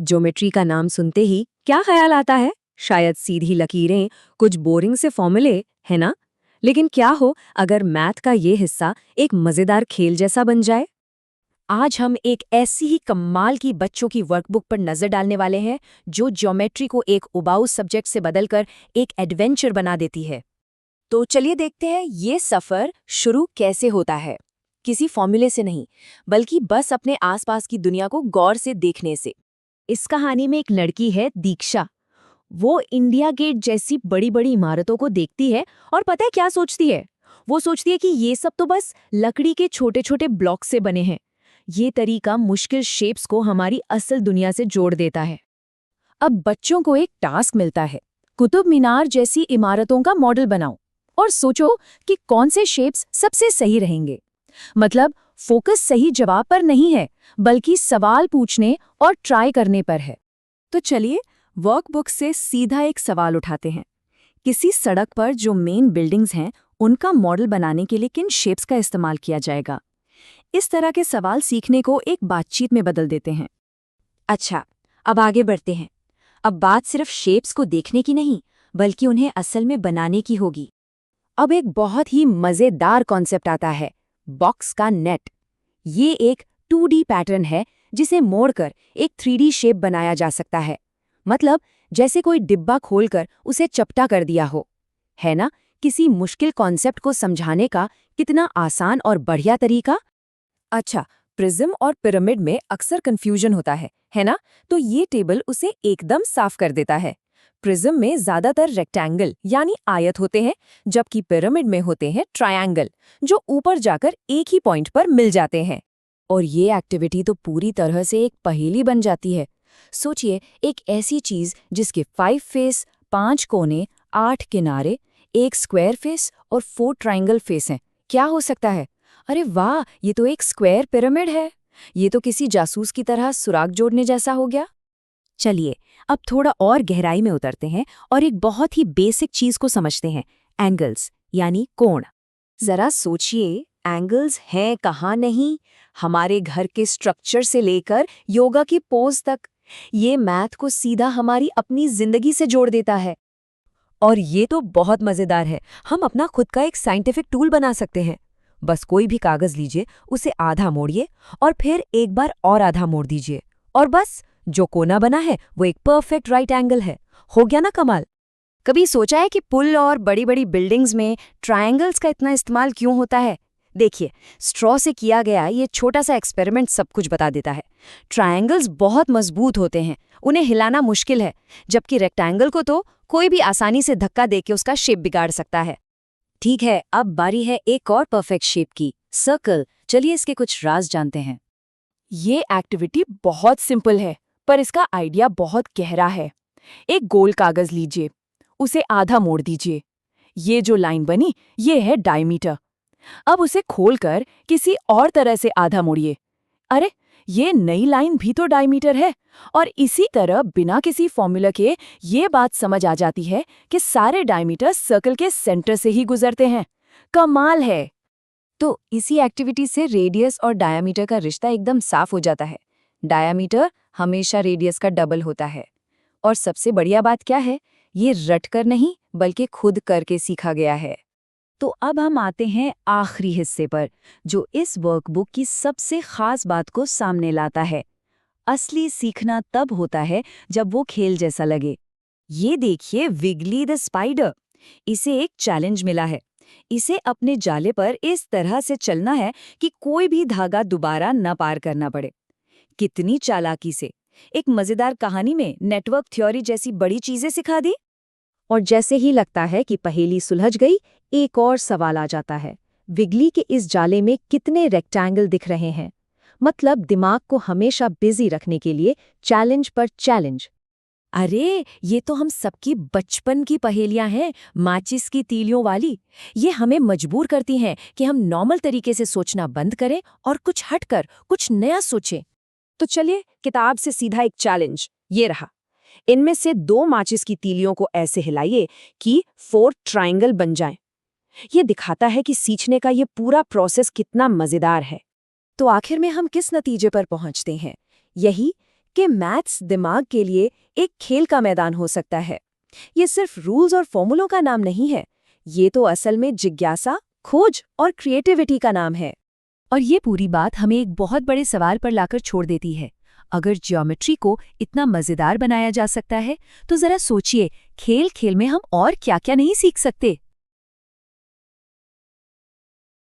Geometry का नाम सुनते ही क्या ख्याल आता है? शायद सीधी लकीरें, कुछ बोरिंग से फॉर्मूले, है ना? लेकिन क्या हो अगर मैथ का ये हिस्सा एक मजेदार खेल जैसा बन जाए? आज हम एक ऐसी ही कमाल की बच्चों की वर्कबुक पर नजर डालने वाले हैं जो ज्योमेट्री को एक उबाऊ सब्जेक्ट से बदलकर एक एडवेंचर बना देती है। तो चलिए देखते हैं ये सफर शुरू कैसे होता है। किसी फॉर्मूले से नहीं, बल्कि बस अपने आसपास की दुनिया को गौर से देखने से। इस कहानी में एक लड़की है, दीक्षा। वो इंडिया गेट जैसी बड़ी बड़ी इमारतों को देखती है और पता है क्या सोचती है? वो सोचती है कि ये सब तो बस लकड़ी के छोटे छोटे ब्लॉक से बने हैं। ये तरीका मुश्किल शेप्स को हमारी असल दुनिया से जोड़ देता है। अब बच्चों को एक टास्क मिलता है, कुतुब मीनार जैसी इमारतों का मॉडल बनाओ और सोचो कि कौन से शेप्स सबसे सही रहेंगे। मतलब फोकस सही जवाब पर नहीं है, बल्कि सवाल पूछने और ट्राई करने पर है। तो चलिए वर्कबुक से सीधा एक सवाल उठाते हैं। किसी सड़क पर जो मेन बिल्डिंग्स हैं, उनका मॉडल बनाने के लिए किन शेप्स का इस्तेमाल किया जाएगा? इस तरह के सवाल सीखने को एक बातचीत में बदल देते हैं। अच्छा, अब आगे बढ़ते हैं। अब बात सिर्फ शेप्स को देखने की नहीं, बल्कि उन्हें असल में बनाने की होगी। अब एक बहुत ही मजेदार कॉन्सेप्ट आता है, बॉक्स का नेट। ये एक 2D पैटर्न है जिसे मोड़कर एक 3D शेप बनाया जा सकता है। मतलब जैसे कोई डिब्बा खोलकर उसे चपटा कर दिया हो। है ना, किसी मुश्किल कॉन्सेप्ट को समझाने का कितना आसान और बढ़िया तरीका। अच्छा, प्रिज्म और पिरामिड में अक्सर कंफ्यूजन होता है ना? तो ये टेबल उसे एकदम साफ कर देता है। प्रिज्म में ज्यादातर रेक्टेंगल यानी आयत होते हैं, जबकि पिरामिड में होते हैं ट्रायंगल, जो ऊपर जाकर एक ही पॉइंट पर मिल जाते हैं। और ये एक्टिविटी तो पूरी तरह से एक पहेली बन जाती है। सोचिए, एक ऐसी चीज जिसके 5 फेस, 5 कोने, 8 किनारे, एक स्क्वायर फेस और 4 ट्रायंगल फेस हैं। क्या हो सकता है? अरे वाह, ये तो एक स्क्वायर पिरामिड है। ये तो किसी जासूस की तरह सुराग जोड़ने जैसा हो गया। चलिए अब थोड़ा और गहराई में उतरते हैं और एक बहुत ही बेसिक चीज को समझते हैं, एंगल्स यानी कोण। जरा सोचिए, एंगल्स हैं कहाँ नहीं, हमारे घर के स्ट्रक्चर से लेकर योगा की पोज तक। ये मैथ को सीधा हमारी अपनी जिंदगी से जोड़ देता है। और ये तो बहुत मजेदार है, हम अपना खुद का एक साइंटिफिक टूल बना सकते हैं। बस कोई भी कागज लीजिए, उसे आधा मोड़िए और फिर एक बार और आधा मोड़ दीजिए, और बस जो कोना बना है वो एक परफेक्ट राइट एंगल है। हो गया ना कमाल? कभी सोचा है कि पुल और बड़ी बड़ी बिल्डिंग्स में ट्रायंगल्स का इतना इस्तेमाल क्यों होता है? देखिए, स्ट्रॉ से किया गया ये छोटा सा एक्सपेरिमेंट सब कुछ बता देता है। ट्रायंगल्स बहुत मजबूत होते हैं, उन्हें हिलाना मुश्किल है, जबकि रेक्टेंगल को तो कोई भी आसानी से धक्का देके उसका शेप बिगाड़ सकता है। ठीक है, अब बारी है एक और परफेक्ट शेप की, सर्कल। चलिए इसके कुछ राज जानते हैं। ये एक्टिविटी बहुत सिंपल है, पर इसका आइडिया बहुत गहरा है। एक गोल कागज लीजिए, उसे आधा मोड़ दीजिए। ये जो लाइन बनी, ये है डायमीटर। अब उसे खोलकर किसी और तरह से आधा मोड़िए। अरे, ये नई लाइन भी तो डायमीटर है। और इसी तरह बिना किसी फॉर्मूला के ये बात समझ आ जाती है कि सारे डायमीटर सर्कल के सेंटर से ही गुजरते हैं। कमाल है। तो इसी एक्टिविटी से रेडियस और डायामीटर का रिश्ता एकदम साफ हो जाता है। डायामीटर हमेशा रेडियस का डबल होता है। और सबसे बढ़िया बात क्या है? ये रटकर नहीं, बल्कि खुद करके सीखा गया है। तो अब हम आते हैं आखिरी हिस्से पर, जो इस वर्कबुक की सबसे खास बात को सामने लाता है। असली सीखना तब होता है जब वो खेल जैसा लगे। ये देखिए, विगली द स्पाइडर। इसे एक चैलेंज मिला है। इसे अपने जाले पर इस तरह से चलना है कि कोई भी धागा दोबारा न पार करना पड़े। कितनी चालाकी से! एक मजेदार कहानी में नेटवर्क थ्योरी जैसी बड़ी चीजें सिखा दी। और जैसे ही लगता है कि पहेली सुलझ गई, एक और सवाल आ जाता है। विगली के इस जाले में कितने रेक्टेंगल दिख रहे हैं? मतलब दिमाग को हमेशा बिजी रखने के लिए चैलेंज पर चैलेंज। अरे, ये तो हम सबकी बचपन की पहेलियां हैं, माचिस की तीलियों वाली। ये हमें मजबूर करती हैं कि हम नॉर्मल तरीके से सोचना बंद करें और कुछ हटकर कुछ नया सोचें। तो चलिए किताब से सीधा एक चैलेंज ये रहा। इनमें से 2 माचिस की तीलियों को ऐसे हिलाइए कि 4 ट्रायंगल बन जाएं। ये दिखाता है कि सीखने का ये पूरा प्रोसेस कितना मजेदार है। तो आखिर में हम किस नतीजे पर पहुंचते हैं? यही कि मैथ्स दिमाग के लिए एक खेल का मैदान हो सकता है। ये सिर्फ रूल्स और फॉर्मूलों का नाम नहीं है, ये तो असल में जिज्ञासा, खोज और क्रिएटिविटी का नाम है। और ये पूरी बात हमें एक बहुत बड़े सवाल पर लाकर छोड़ देती है। अगर ज्योमेट्री को इतना मजेदार बनाया जा सकता है तो जरा सोचिए, खेल खेल में हम और क्या क्या नहीं सीख सकते।